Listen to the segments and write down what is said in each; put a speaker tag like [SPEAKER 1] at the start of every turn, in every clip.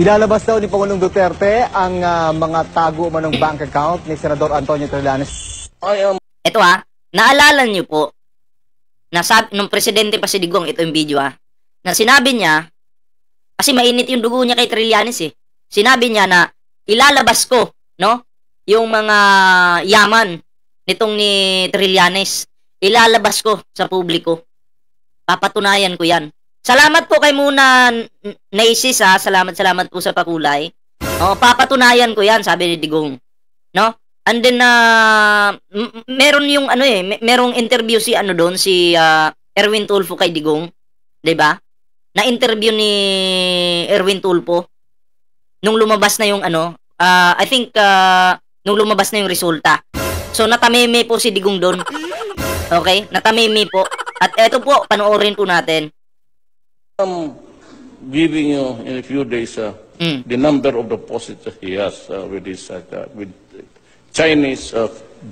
[SPEAKER 1] Ilalabas daw ni Pangulong Duterte ang mga tago manong bank account ni Senador Antonio Trillanes.
[SPEAKER 2] Ito naalala niyo po, nung presidente pa si Digong, ito yung video na sinabi niya, kasi mainit yung dugo niya kay Trillanes Sinabi niya na ilalabas ko, no, yung mga yaman nitong ni Trillanes. Ilalabas ko sa publiko. Papatunayan ko yan. Salamat po kay muna Naisis salamat po sa pakulay. Papatunayan ko yan, sabi ni Digong. No? And then meron yung merong interview si doon si Erwin Tulfo kay Digong, 'di ba? Na interview ni Erwin Tulfo nung lumabas na yung I think nung lumabas na yung resulta. So natameme po si Digong doon. Okay? Natameme po. At eto po, panoorin po natin.
[SPEAKER 3] Giving you in a few days the number of deposits he has with his with Chinese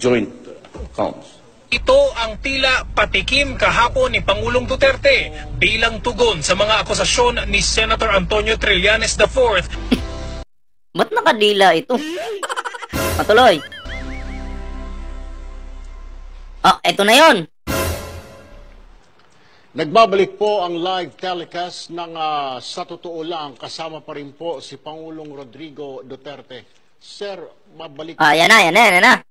[SPEAKER 3] joint accounts.
[SPEAKER 4] Ito ang tila patikim kahapon ni Pangulong Duterte bilang tugon sa mga akusasyon ni Senator Antonio Trillanes IV.
[SPEAKER 2] Ba't nakadila ito? Patuloy. Ito na yon.
[SPEAKER 5] Nagbabalik po ang live telecast ng Sa Totoo Lang. Kasama pa rin po si Pangulong Rodrigo Duterte. Sir, mabalik...
[SPEAKER 2] Yan na.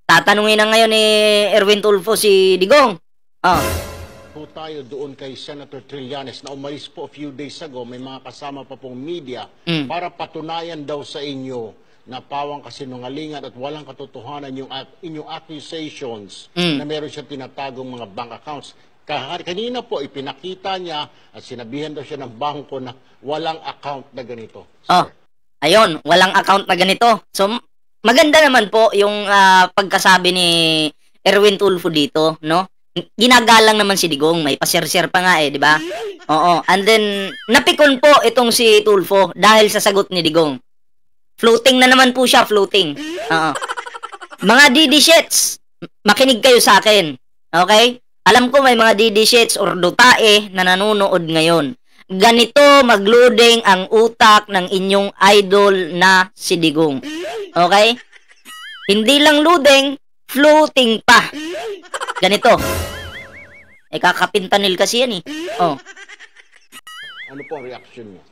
[SPEAKER 2] Tatanungin na ngayon ni Erwin Tulfo si Digong.
[SPEAKER 5] Po tayo doon kay Senator Trillanes na umalis po a few days ago. May mga kasama pa pong media para patunayan daw sa inyo na pawang kasinungalingan at walang katotohanan yung inyong accusations na meron siya tinatagong mga bank accounts. Kanina po, ipinakita niya at sinabihan daw siya ng bangko na walang account na ganito.
[SPEAKER 2] Ayun, walang account na ganito. So, maganda naman po yung pagkasabi ni Erwin Tulfo dito, no? Ginagalang naman si Digong, may pa-share-share pa nga di ba? Oo, and then, napikon po itong si Tulfo dahil sa sagot ni Digong. Floating na naman po siya, floating. Mga DD shits, makinig kayo sa akin, okay? Alam ko may mga DD shits or dutae na nanonood ngayon. Ganito magloading ang utak ng inyong idol na si Digong. Okay? Hindi lang loading, floating pa. Ganito. Kakapintanil kasi yan
[SPEAKER 5] Ano po ang reaction niyo?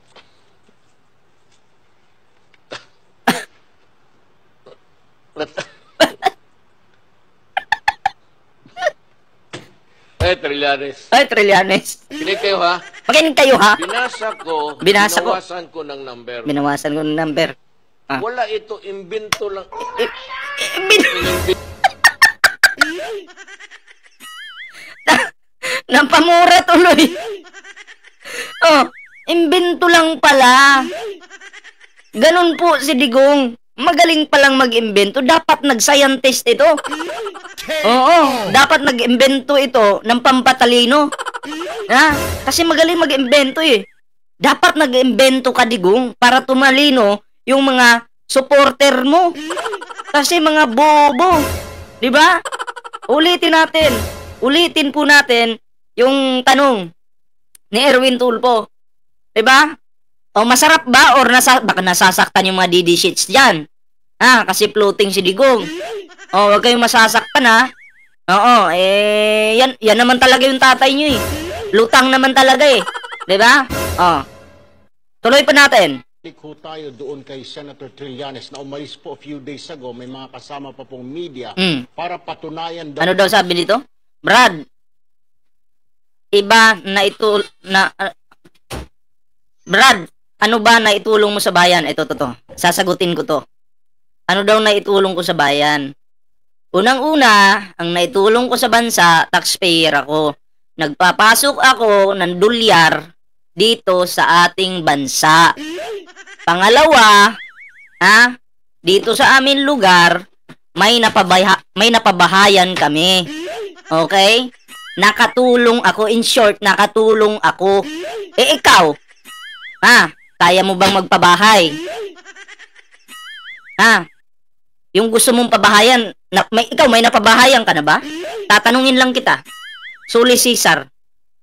[SPEAKER 3] Trillanes.
[SPEAKER 2] Trillanes.
[SPEAKER 3] Kinig kayo ha?
[SPEAKER 2] Makinig kayo ha?
[SPEAKER 3] Binasa ko. Binawasan ko ng number.
[SPEAKER 2] Binawasan ko ng number.
[SPEAKER 3] Wala ito, imbento lang.
[SPEAKER 2] Napamura tuloy. Imbento lang pala. Ganun po si Digong. Magaling palang mag-imbento. Dapat nag-scientist ito. Oo, dapat nag-imbento ito ng pampatalino. Kasi magaling mag-imbento Dapat nag-imbento ka, Digong, para tumalino yung mga supporter mo. Kasi mga bobo. Diba? Ulitin po natin yung tanong ni Erwin Tulfo. Diba? Masarap ba or baka nasasaktan yung mga DD shits dyan? Kasi floating si Digong. Huwag kayong masasaktan yan naman talaga yung tatay nyo Lutang naman talaga Diba? Tuloy pa natin.
[SPEAKER 5] Liko tayo doon kay Senator Trillanes na umalis po a few days ago. May mga kasama pa pong media para patunayan daw...
[SPEAKER 2] Ano daw sabi dito? Brad, iba na Brad, ano ba na itulong mo sa bayan? Ito. Sasagutin ko to. Ano daw na itulong ko sa bayan? Unang-una, ang naitulong ko sa bansa, taxpayer ako. Nagpapasok ako ng dolyar dito sa ating bansa. Pangalawa, dito sa amin lugar, may napabahayan kami. Okay? Nakatulong ako. In short, nakatulong ako. Ikaw, kaya mo bang magpabahay? Yung gusto mong pabahayan, ikaw may napabahayan ka na ba? Tatanungin lang kita. Suli Cesar,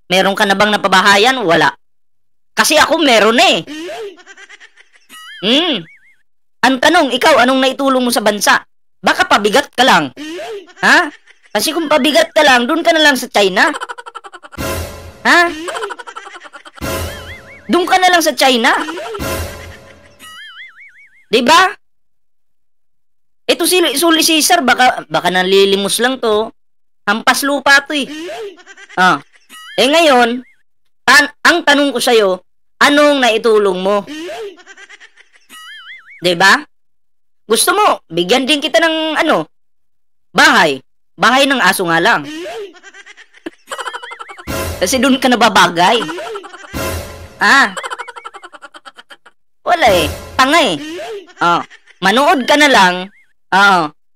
[SPEAKER 2] meron ka na bang napabahayan? Wala. Kasi ako meron Ang tanong, ikaw, anong naitulong mo sa bansa? Baka pabigat ka lang. Ha? Kasi kung pabigat ka lang, doon ka na lang sa China. Ha? Doon ka na lang sa China. Diba? Ito si Sully Cesar, baka nalilimos lang to. Hampas lupa to eh. Ngayon, ang tanong ko sa'yo, anong naitulong mo? Diba? Gusto mo, bigyan din kita ng bahay. Bahay ng aso nga lang. Kasi doon ka nababagay. Wala eh. Tanga eh. Manood ka na lang.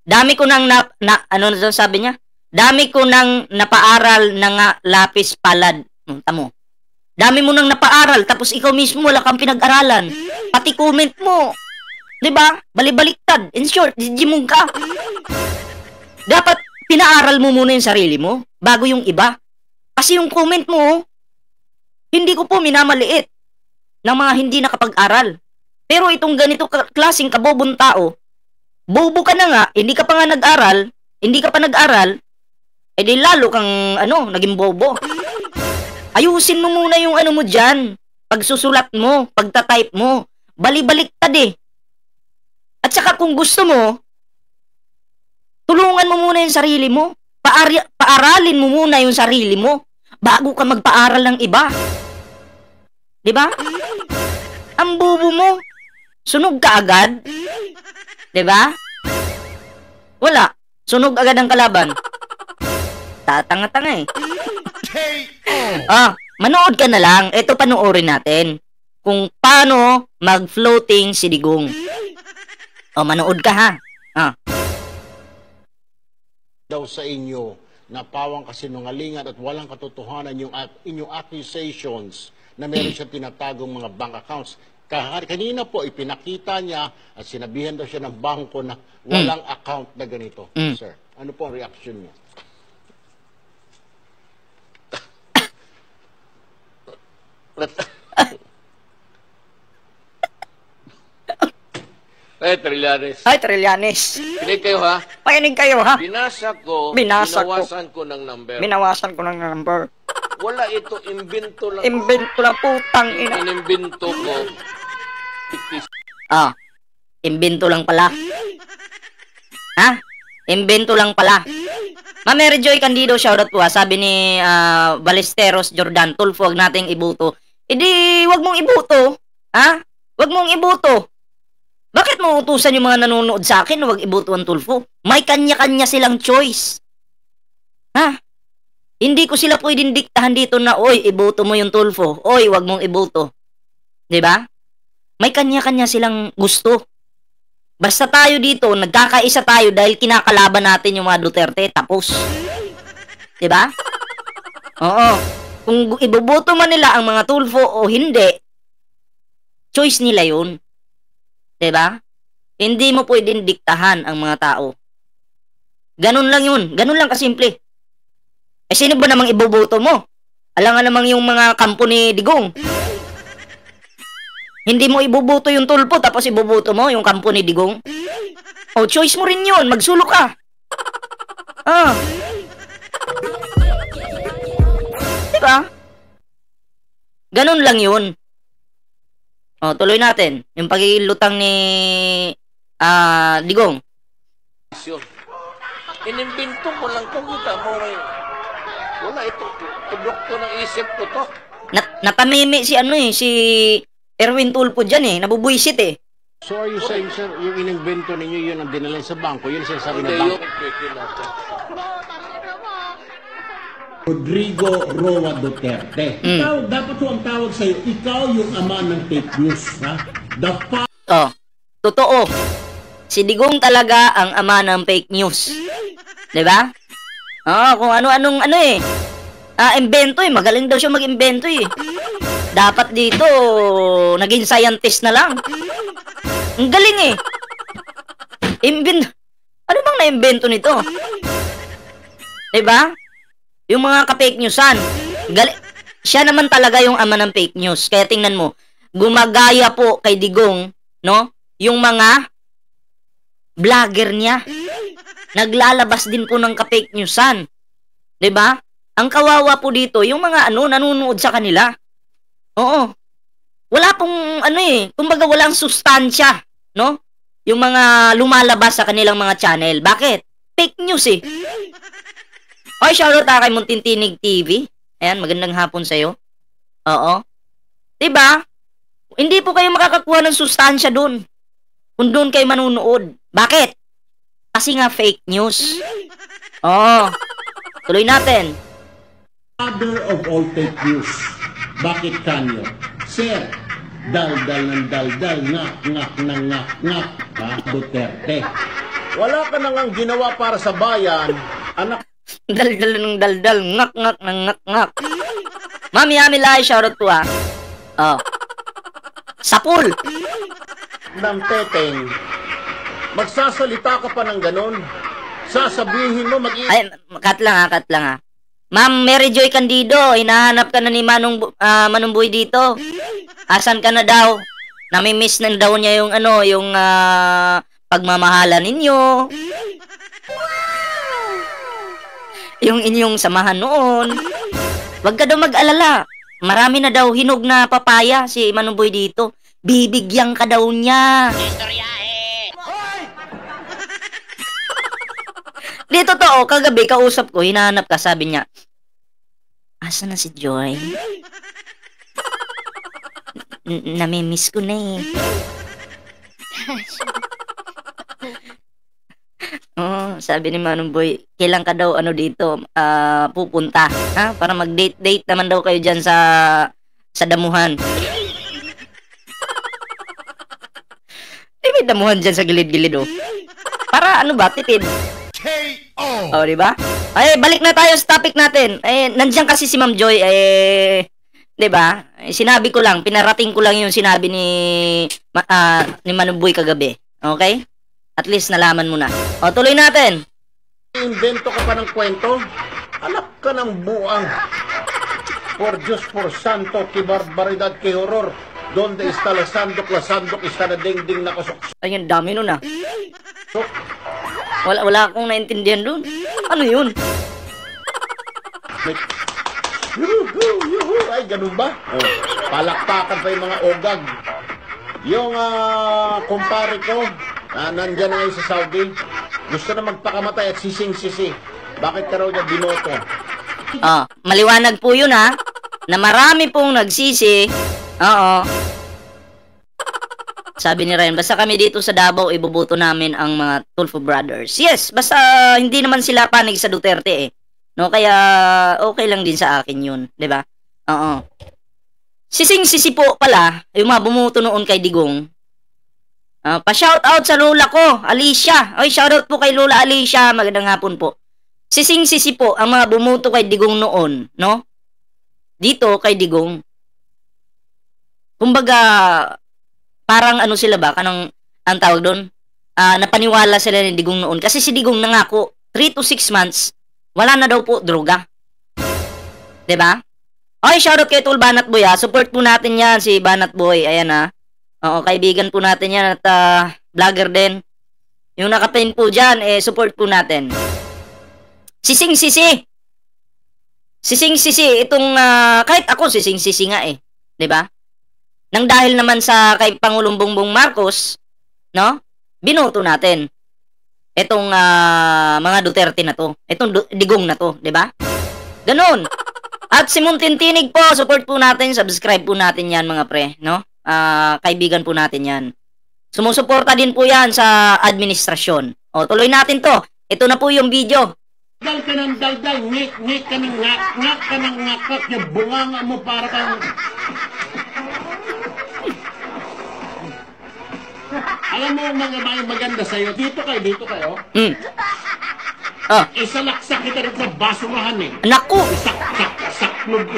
[SPEAKER 2] Dami ko nang ano sabi niya? Dami ko nang napaaral ng lapis palad. Tamo. Dami mo nang napaaral tapos ikaw mismo wala kang pinag-aralan. Pati comment mo. 'Di ba? Balibaliktad. In short, digimon ka. Dapat pinaaral mo muna yung sarili mo bago yung iba. Kasi yung comment mo, hindi ko po minamaliit ng mga hindi nakapag-aral. Pero itong ganito klaseng kabobong tao, bobo ka na nga, hindi ka pa nag-aral, edi lalo kang naging bobo. Ayusin mo muna yung mo dyan. Pagsusulat mo, pagtatype mo, balibaliktad eh. At saka kung gusto mo, tulungan mo muna yung sarili mo. Paaralin mo muna yung sarili mo bago ka magpaaral ng iba. Diba? Ang bobo mo. Sunog ka agad. Diba? Wala. Sunog agad ang kalaban. Tatanga-tanga eh. Manood ka na lang. Ito panoorin natin. Kung paano mag-floating si Digong. Manood ka ha.
[SPEAKER 5] Daw sa inyo na pawang kasinungalingan at walang katotohanan yung inyong accusations na meron siya tinatagong mga bank accounts. Kanina po ipinakita niya at sinabihan daw siya ng bangko na walang account na ganito. Sir, ano po ang reaction niyo?
[SPEAKER 3] Ay,
[SPEAKER 2] Trillanes.
[SPEAKER 3] Pinig kayo ha?
[SPEAKER 2] Pakinig kayo ha?
[SPEAKER 3] Binasa ko,
[SPEAKER 2] Binasa ko.
[SPEAKER 3] binawasan ko ng number.
[SPEAKER 2] Binawasan ko ng number.
[SPEAKER 3] Wala ito, imbento lang.
[SPEAKER 2] Imbento lang putang ina.
[SPEAKER 3] Inimbento ko.
[SPEAKER 2] Imbento lang pala. Ha? Imbento lang pala. Ma'am Mary Joy Candido, shoutout po ha. Sabi ni Balesteros Jordan, Tulfo, wag nating ibuto. Wag mong ibuto. Ha? Wag mong ibuto. Bakit mo utusan yung mga nanonood sa akin na wag ibuto ang Tulfo? May kanya-kanya silang choice. Ha? Hindi ko sila pwedeng diktahan dito na, oy, iboto mo yung Tulfo. Oy, wag mong iboto. 'Di ba? May kanya-kanya silang gusto. Basta tayo dito, nagkakaisa tayo dahil kinakalaban natin yung mga Duterte, tapos. 'Di ba? Oo. Kung iboboto man nila ang mga Tulfo o hindi, choice nila 'yun. 'Di ba? Hindi mo pwedeng diktahan ang mga tao. Ganun lang 'yun. Ganun lang kasimple. Sino ba namang iboboto mo? Alam nga namang yung mga kampo ni Digong. Hindi mo iboboto yung Tulfo tapos iboboto mo yung kampo ni Digong. Choice mo rin yun. Magsulok ka. Diba? Ganun lang yun. Tuloy natin. Yung pagilutang ni Digong.
[SPEAKER 3] Inimbento ko lang kung kita mo. Wala ito. Tudok ko ng isip ko to.
[SPEAKER 2] Natamimi si si Erwin Tulfo dyan nabubuisit
[SPEAKER 5] So are you saying, sir, yung inimbento ninyo yun ang dinala sa bangko? Yun ang sinasabi ng bangko?
[SPEAKER 6] Rodrigo Roa Duterte. Ikaw, dapat ang tawag sa'yo, ikaw yung ama ng fake news, ha?
[SPEAKER 2] Totoo. Si Digong talaga ang ama ng fake news. Diba? Kung ano-anong imbento magaling daw siya mag-imbento Dapat dito, naging scientist na lang. Ang galing Ano bang na-imbento nito? Diba? Yung mga ka-fake newsan. Siya naman talaga yung ama ng fake news. Kaya tingnan mo, gumagaya po kay Digong no? Yung mga vlogger niya. Naglalabas din po ng ka-fake newsan. 'Di ba? Ang kawawa po dito, yung mga nanonood sa kanila. Oo. Wala pong kumbaga walang sustansya, no? Yung mga lumalabas sa kanilang mga channel. Bakit? Fake news eh. Oy, shoutout kay Muntintinig TV. Ayan, magandang hapon sa'yo. Oo. 'Di ba? Hindi po kayo makakakuha ng sustansya doon. Kung doon kayo manunood. Bakit? Kasi nga fake news. Oo. Tuloy natin.
[SPEAKER 6] Father of all fake news. Bakit kanyo? Sir, daldal ng daldal, ngak ng ngak, Duterte.
[SPEAKER 5] Wala ka nang ginawa para sa bayan, anak.
[SPEAKER 2] Daldal ng daldal, ngak ng ngak. Mami Ami Lai, shoutout po Oh. Sapul.
[SPEAKER 5] Ng teteng, magsasalita ka pa ng ganon. Sasabihin mo
[SPEAKER 2] Ay, cut lang. Ma'am Mary Joy Candido, hinahanap ka na ni Manong Boy dito. Asan ka na daw? Nami-miss na daw niya yung pagmamahalan ninyo. Yung inyong samahan noon. Wag ka daw mag-alala. Marami na daw hinog na papaya si Manong Boy dito. Bibigyan ka daw niya. Di totoo, kagabi kausap ko, hinahanap ka, sabi niya, asa na si Joy? Namimiss ko na eh. Sabi ni Manong Boy, kailan ka daw dito pupunta, ha? Para mag-date naman daw kayo dyan sa damuhan. May damuhan dyan sa gilid-gilid Para tipid. Di ba? Ay, balik na tayo sa topic natin. Nandiyan kasi si Ma'am Joy, di ba? Sinabi ko lang, pinarating ko lang yung sinabi ni Manong Boy kagabi. Okay? At least nalaman mo na. Tuloy natin.
[SPEAKER 5] Invento ka pa ng kwento? Anak ka ng buang. Por Diyos, por santo, que barbaridad, que horror. Donde está la sandok está na dingding na kusok.
[SPEAKER 2] Ay, ang dami nun Wala akong naintindihan dun. Ano yun?
[SPEAKER 5] Yuhu. Ay, ganun ba? Palakpakan pa yung mga ogag. Yung kumpare ko, nandyan na ngayon sa Saudi, gusto na magpakamatay at sising-sisi. Bakit ka raw niya binoto?
[SPEAKER 2] Maliwanag po yun na marami pong nagsisi. Oo. Sabi ni Ryan, basta kami dito sa Davao, ibubuto namin ang mga Tulfo Brothers. Yes, basta hindi naman sila panig sa Duterte No, kaya okay lang din sa akin yun, 'di ba? Oo. Sising-sisi po pala, yung mga bumuto noon kay Digong. Pa-shoutout sa lola ko, Alicia. Oy, shoutout po kay Lola Alicia. Magandang hapon po. Sising-sisi po ang mga bumuto kay Digong noon, no? Dito kay Digong. Kumbaga, parang sila ba? Kanang, ang tawag doon? Napaniwala sila ni Digong noon. Kasi si Digong nangako, 3 to 6 months, wala na daw po droga. 'Di ba? Oy, shoutout kay Tol Banat Boy Support po natin yan, si Banat Boy. Ayan Oo, kaibigan po natin yan at vlogger din. Yung nakapin po dyan, support po natin. Sising-sisi. Sising-sisi. Itong, kahit ako sising-sisi nga 'di ba? Nang dahil naman sa kay Pangulong Bongbong Marcos, no? Binoto natin itong mga Duterte na to. Itong Digong na to, 'di ba? Ganun. At si Muntintinig po, support po natin, subscribe po natin 'yan mga pre, no? Kaibigan po natin 'yan. Sumusuporta din po 'yan sa administrasyon. Tuloy natin 'to. Ito na po yung video.
[SPEAKER 6] Dal ka ng daldal, ngik ka ng ngak ka ng ngakak, yung bunganga mo para kang... Alam mo mga maganda sa'yo, dito kayo. Isalaksak kita rin sa basurahan
[SPEAKER 2] Naku!
[SPEAKER 6] Saklog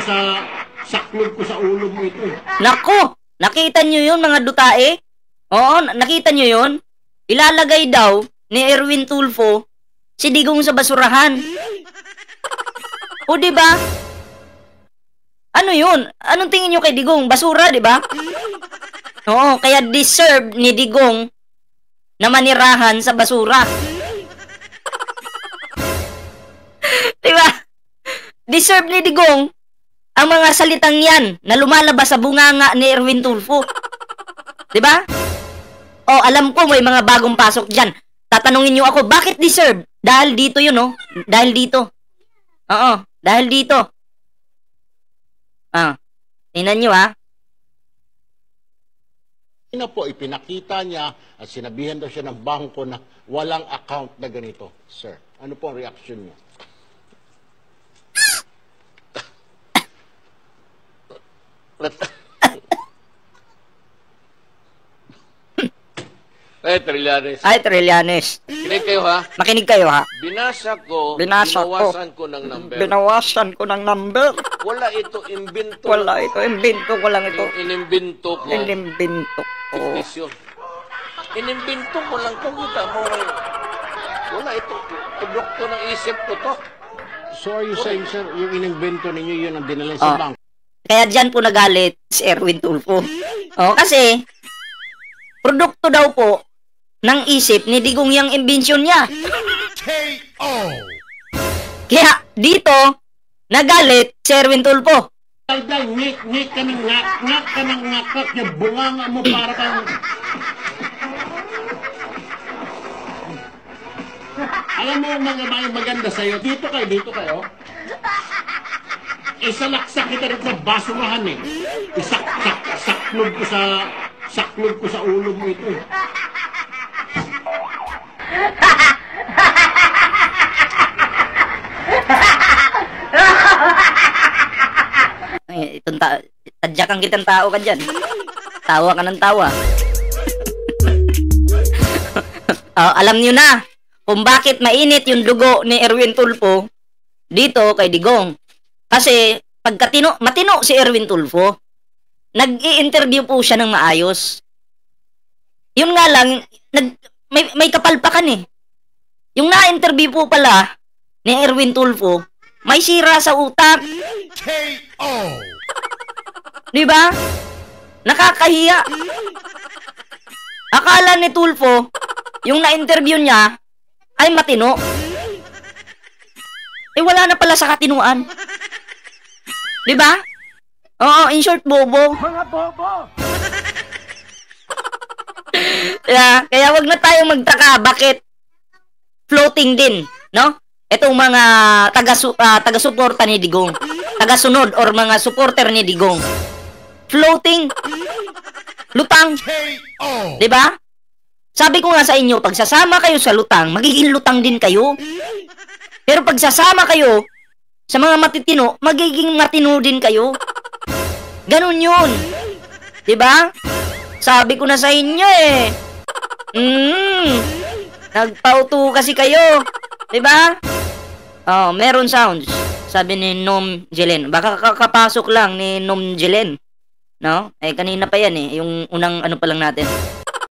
[SPEAKER 6] ko sa ulo mo ito.
[SPEAKER 2] Naku! Nakita nyo yun mga dutae? Oo, nakita nyo yun? Ilalagay daw ni Erwin Tulfo si Digong sa basurahan. O diba? Ano yun? Anong tingin nyo kay Digong? Basura, diba? Oo, kaya deserve ni Digong na manirahan sa basura. Diba? Deserve ni Digong ang mga salitang yan na lumalabas sa bunganga ni Erwin Tulfo. Diba? O, alam ko may mga bagong pasok dyan. Tatanungin nyo ako, bakit deserve? Dahil dito yun, no? Dahil dito. Oo, dahil dito. Tingnan nyo, ha?
[SPEAKER 5] Na po, ipinakita niya at sinabihan daw siya ng bangko na walang account na ganito. Sir, ano po ang reaction niyo?
[SPEAKER 3] Trillanes.
[SPEAKER 2] Ay, Trillanes.
[SPEAKER 3] Kinig kayo ha.
[SPEAKER 2] Makinig kayo, ha?
[SPEAKER 3] Binasa ko,
[SPEAKER 2] Binasa ko.
[SPEAKER 3] binawasan ko ng number.
[SPEAKER 2] Binawasan ko ng number.
[SPEAKER 3] Wala ito imbento.
[SPEAKER 2] Wala ito, imbento ko lang ito.
[SPEAKER 3] Yung inimbento ko.
[SPEAKER 2] Inimbento ko.
[SPEAKER 3] Fictitious. Inimbento ko lang to. Kita mo. Wala ito. Produkto ng isip ko to.
[SPEAKER 5] So are you saying, sir, yung inimbento ninyo yun ang dinala sa bangko?
[SPEAKER 2] Kaya dyan po nagalit si Erwin Tulfo. Kasi, produkto daw po ng isip ni Digong yung imbensyon niya. Kaya dito, nagalit si Erwin Tulfo.
[SPEAKER 6] Dal, ngik ka ng ngak ka ng ngakak, yung bunganga mo para kang... Alam mo mga maganda sa'yo, dito kayo. Isalaksak kita rin sa basurahan eh. Saklog ko sa ulo mo ito eh.
[SPEAKER 2] Ay, tadyakan kitang tao ka dyan. Tawa ka ng tawa. Alam niyo na kung bakit mainit yung dugo ni Erwin Tulfo dito kay Digong. Kasi pagka matino si Erwin Tulfo, nag-i-interview po siya ng maayos. Yun nga lang, may kapalpakan eh. Yung na-interview po pala ni Erwin Tulfo, may sira sa utak. Di ba? Nakakahiya. Akala ni Tulfo, yung na-interview niya ay matino. Wala na pala sa katinuan. Di ba? Oo, in short, bobo. Mga bobo! Kaya wag na tayong magtaka bakit floating din, no? Itong mga taga-suporta ni Digong, taga-sunod or mga supporter ni Digong. Floating. Lutang. Di ba? Sabi ko nga sa inyo, pag sasama kayo sa lutang, magiging lutang din kayo. Pero pag sasama kayo sa mga matitino, magiging matino din kayo. Ganun yun. Diba? Sabi ko na sa inyo eh. Nagpauto kasi kayo. Diba? Meron sounds. Sabi ni Nom Jelen. Baka kakapasok lang ni Nom Jelen. No? Kanina pa yan eh. Yung unang ano pa lang natin.